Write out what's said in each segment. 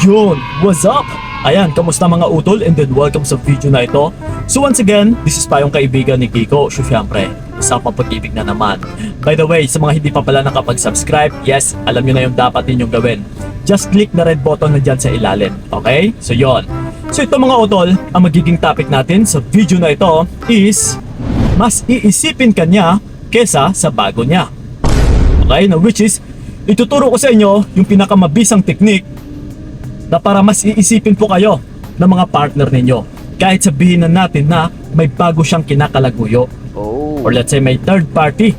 Yun, what's up? Ayan, kamusta mga utol, and then welcome sa video na ito. So once again, this is pa yung kaibigan ni Kiko. So syempre, usapang pag-ibig na naman. By the way, sa mga hindi pa pala nakapag-subscribe, yes, alam nyo na yung dapat ninyong gawin. Just click the red button na dyan sa ilalim. Okay? So yon. So ito mga utol, ang magiging topic natin sa video na ito is mas iisipin ka niya kesa sa bago niya. Okay? Now which is, ituturo ko sa inyo yung pinakamabisang technique na para mas iisipin po kayo ng mga partner ninyo. Kahit sabihin na natin na may bago siyang kinakalaguyo. Or let's say may third party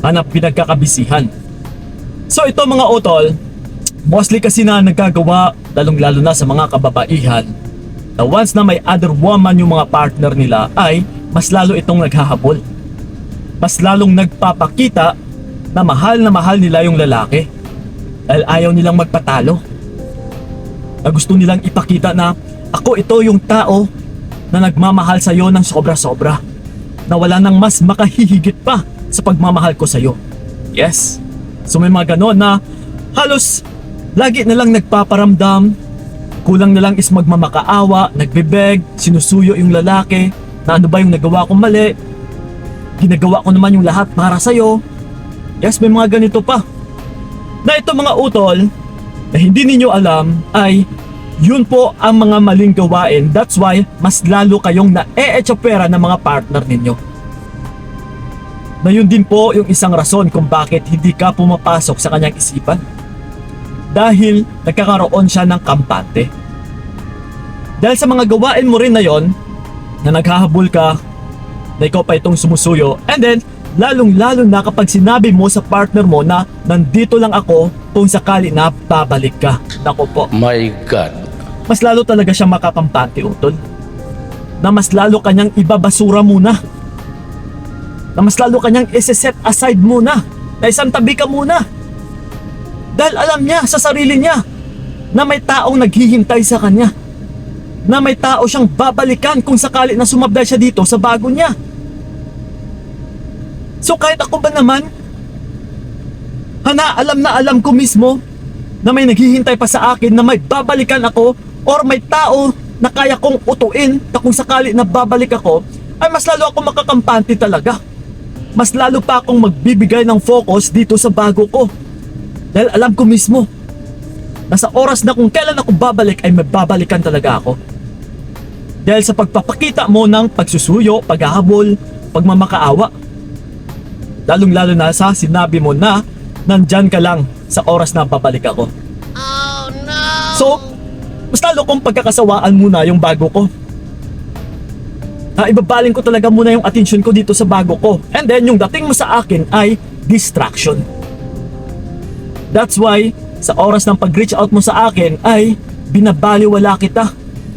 na pinagkakabisihan. So ito mga utol, mostly kasi na nagkagawa, lalong-lalo na sa mga kababaihan, na once na may other woman yung mga partner nila ay mas lalo itong naghahabol. Mas lalong nagpapakita na mahal nila yung lalaki. Dahil ayaw nilang magpatalo. Na gusto nilang ipakita na ako ito yung tao na nagmamahal sa'yo ng sobra-sobra. Na wala nang mas makahihigit pa sa pagmamahal ko sa'yo. Yes. So may mga ganon na halos lagi na lang nagpaparamdam, kulang na lang is magmamakaawa, nagbebeg, sinusuyo yung lalaki, na ano ba yung nagawa kong mali, ginagawa ko naman yung lahat para sa'yo. Yes, may mga ganito pa. Na ito mga utol, na hindi ninyo alam ay yun po ang mga maling gawain. That's why mas lalo kayong na-e-echapera ng mga partner ninyo. Na yun din po yung isang rason kung bakit hindi ka pumapasok sa kanyang isipan. Dahil nagkakaroon siya ng kampante. Dahil sa mga gawain mo rin na yon, na naghahabol ka, na ikaw pa itong sumusuyo, and then lalong-lalo na kapag sinabi mo sa partner mo na nandito lang ako kung sakali na babalik ka. Nako po. My God. Mas lalo talaga siya makakampante, utol. Na mas lalo kanyang ibabasura muna. Na mas lalo kanyang isi-set aside muna. Na isang tabi ka muna. Dahil alam niya sa sarili niya na may taong naghihintay sa kanya. Na may tao siyang babalikan kung sakali na sumabday siya dito sa bago niya. So kahit ako ba naman, alam na alam ko mismo na may naghihintay pa sa akin na may babalikan ako or may tao na kaya kong utuin na kung sakali na babalik ako, ay mas lalo ako makakampante talaga. Mas lalo pa akong magbibigay ng focus dito sa bago ko. Dahil alam ko mismo na sa oras na kung kailan ako babalik ay may babalikan talaga ako. Dahil sa pagpapakita mo ng pagsusuyo, paghahabol, pagmamakaawa. Lalong-lalo na sa sinabi mo na nandyan ka lang sa oras na babalik ako. Oh no! So, mas lalo kong pagkakasawaan muna yung bago ko. Ibabaling ko talaga muna yung atensyon ko dito sa bago ko. And then yung dating mo sa akin ay distraction. That's why sa oras ng pag-reach out mo sa akin ay binabaliwala kita,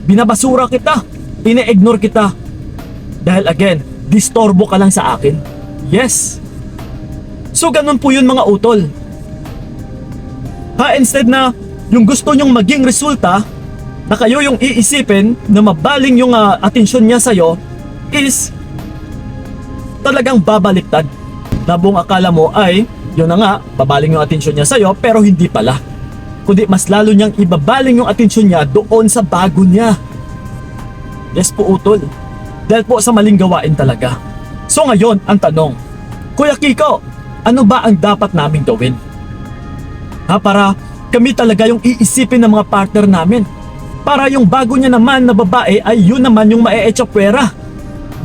binabasura kita, ine-ignore kita. Dahil again, distorbo ka lang sa akin. Yes. So ganun po yun mga utol. Instead na yung gusto nyong maging resulta na kayo yung iisipin na mabaling yung atensyon niya sa'yo is talagang babaliktad. Na buong akala mo ay yun na nga, babaling yung atensyon niya sa'yo pero hindi pala. Kundi mas lalo niyang ibabaling yung atensyon niya doon sa bago niya. Yes po utol. Dahil po sa maling gawain talaga. So ngayon ang tanong, Kuya Kiko, ano ba ang dapat naming gawin? Para kami talaga yung iisipin ng mga partner namin. Para yung bago niya naman na babae ay yun naman yung mae-echapwera.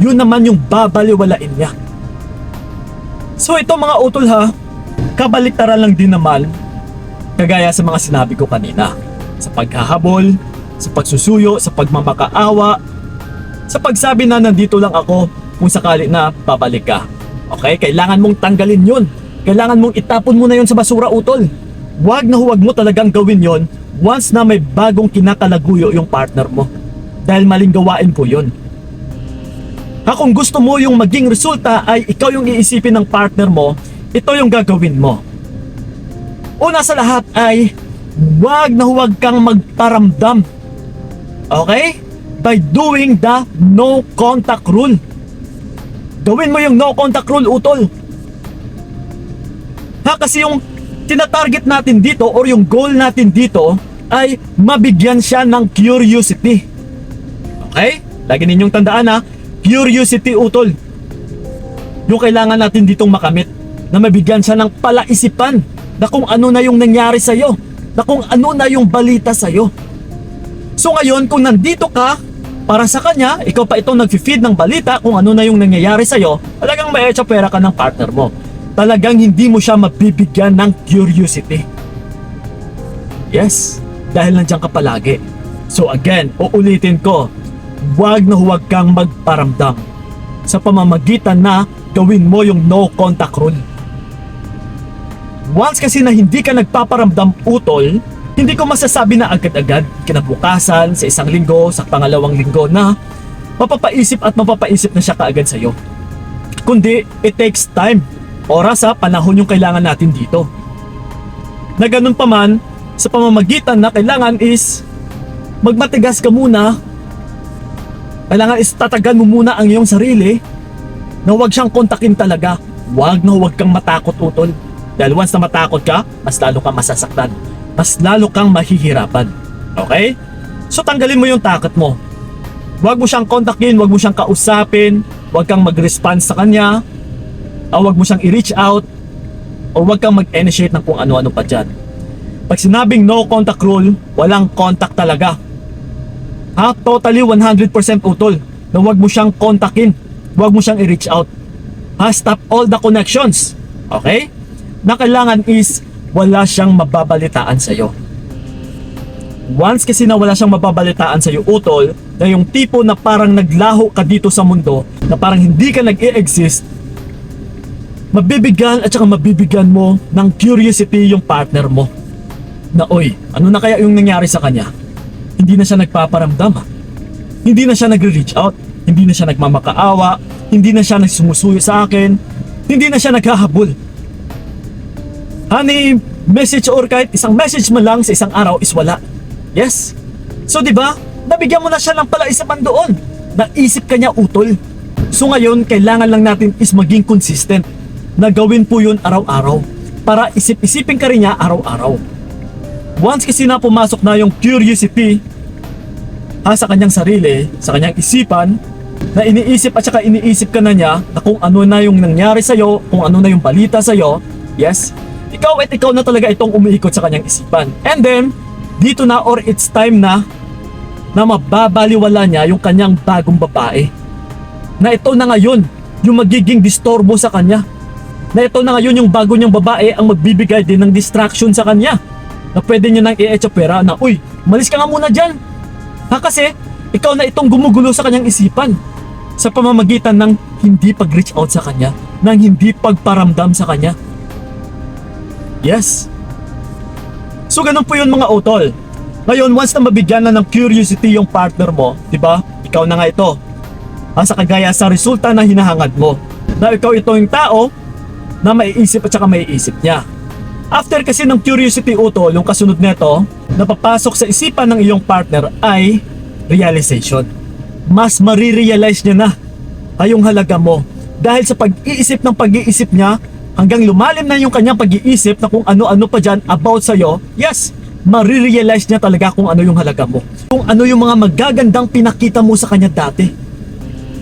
Yun naman yung babaliwalain niya. So ito mga utol kabaliktaran lang din naman kagaya sa mga sinabi ko kanina. Sa paghahabol, sa pagsusuyo, sa pagmamakaawa, sa pagsabi na nandito lang ako kung sakali na babalik ka. Okay? Kailangan mong tanggalin yun. Kailangan mong itapon mo na yun sa basura, utol. Huwag na huwag mo talagang gawin yun once na may bagong kinakalaguyo yung partner mo. Dahil maling gawain po yun. Kung gusto mo yung maging resulta ay ikaw yung iisipin ng partner mo, ito yung gagawin mo. Una sa lahat ay huwag na huwag kang magparamdam. Okay? By doing the no contact rule. Gawin mo yung no contact rule, utol. Kasi yung tinatarget natin dito or yung goal natin dito ay mabigyan siya ng curiosity. Okay? Lagi ninyong tandaan ha, curiosity utol. Yung kailangan natin ditong makamit, na mabigyan siya ng palaisipan na kung ano na yung nangyari sa'yo, na kung ano na yung balita sa'yo. So ngayon, kung nandito ka, para sa kanya, ikaw pa itong nag-feed ng balita kung ano na yung nangyayari sa'yo, talagang pera ka ng partner mo. Talagang hindi mo siya mabibigyan ng curiosity. Yes, dahil nandiyan ka palagi. So again, uulitin ko, huwag na huwag kang magparamdam sa pamamagitan na gawin mo yung no contact rule. Once kasi na hindi ka nagpaparamdam utol, hindi ko masasabi na agad-agad, kinabukasan, sa isang linggo, sa pangalawang linggo na mapapaisip at mapapaisip na siya kaagad sa'yo. Kundi, it takes time. Oras ha, panahon yung kailangan natin dito. Na ganun pa man, sa pamamagitan na kailangan is magmatigas ka muna. Kailangan is tatagan mo muna ang iyong sarili na huwag siyang kontakin talaga. Huwag na huwag kang matakot utol. Dahil once na matakot ka, mas lalo kang masasaktan. Mas lalo kang mahihirapan. Okay? So tanggalin mo yung takot mo. Huwag mo siyang kontakin, huwag mo siyang kausapin, huwag kang mag-response sa kanya, o huwag mo siyang i-reach out, o huwag kang mag-initiate ng kung ano-ano pa dyan. Pag sinabing no contact rule, walang contact talaga. Ha? Totally 100% utol na huwag mo siyang kontakin, huwag mo siyang i-reach out. Ha? Stop all the connections. Okay? Na kailangan is wala siyang mababalitaan sa'yo. Once kasi na wala siyang mababalitaan sa'yo utol, na yung tipo na parang naglaho ka dito sa mundo, na parang hindi ka nag-i-exist, mabibigyan at saka mabibigyan mo ng curiosity yung partner mo. Na oy, ano na kaya yung nangyari sa kanya? Hindi na siya nagpaparamdam ha? Hindi na siya nagre-reach out, hindi na siya nagmamakaawa, hindi na siya nagsumusuyo sa akin, hindi na siya naghahabol. Honey, message or kahit isang message mo lang sa isang araw is wala. Yes. So di ba? Nabigyan mo na siya ng palaisipan doon. Naisip ka niya utol. So ngayon, kailangan lang natin is maging consistent. Na gawin po yun araw-araw. Para isip-isipin ka rin niya araw-araw. Once kasi na pumasok na yung curiosity sa kanyang sarili, sa kanyang isipan, na iniisip at saka iniisip ka na niya na kung ano na yung nangyari sa'yo, kung ano na yung balita sa'yo, yes, ikaw at ikaw na talaga itong umiikot sa kanyang isipan. And then, dito na or it's time na mababaliwala niya yung kanyang bagong babae. Na ito na ngayon yung magiging disturbo sa kanya. Na ito na ngayon yung bago niyang babae ang magbibigay din ng distraction sa kanya. Na pwede niya nang i-echapera na, uy, malis ka nga muna dyan. Kasi, ikaw na itong gumugulo sa kanyang isipan. Sa pamamagitan ng hindi pag-reach out sa kanya, ng hindi pagparamdam sa kanya. Yes. So ganun po yun mga utol. Ngayon, once na mabigyan na ng curiosity yung partner mo, di ba? Ikaw na nga ito. Sa kagaya sa resulta na hinahangad mo. Na ikaw ito yung tao na maiisip at saka maiisip niya. After kasi ng curiosity utol, yung kasunod nito, na papasok sa isipan ng iyong partner ay realization. Mas marirealize niya na yung halaga mo. Dahil sa pag-iisip ng pag-iisip niya, hanggang lumalim na yung kanyang pag-iisip na kung ano-ano pa dyan about sa'yo, yes, marirealize niya talaga kung ano yung halaga mo. Kung ano yung mga magagandang pinakita mo sa kanya dati.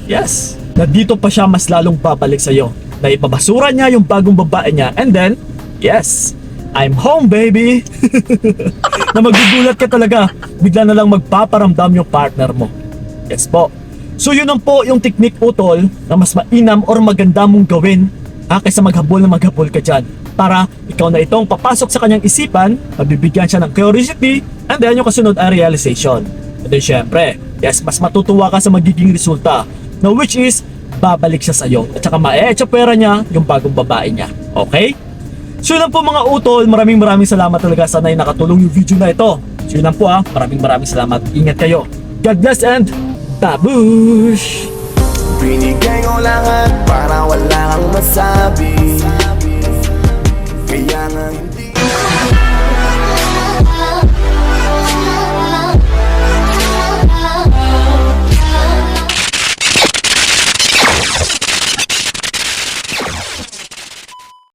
Yes, na dito pa siya mas lalong babalik sa'yo. Na ipabasura niya yung bagong babae niya and then, yes, I'm home baby. Na magugulat ka talaga, bigla na lang magpaparamdam yung partner mo. Yes po. So yun ang po yung technique utol na mas mainam or maganda mong gawin kaysa maghabol na maghabol ka dyan. Para ikaw na itong papasok sa kanyang isipan, mabibigyan siya ng curiosity, and then yung kasunod ay realization. And then syempre, yes, mas matutuwa ka sa magiging resulta, na which is, babalik siya sa'yo. At saka ma-echapera niya yung bagong babae niya. Okay? So yun lang po mga utol, maraming salamat talaga. Sana'y nakatulong yung video na ito. So yun lang po maraming salamat. Ingat kayo. God bless and babush! Binigay ko lahat para wala kang masabi. Kaya nga hindi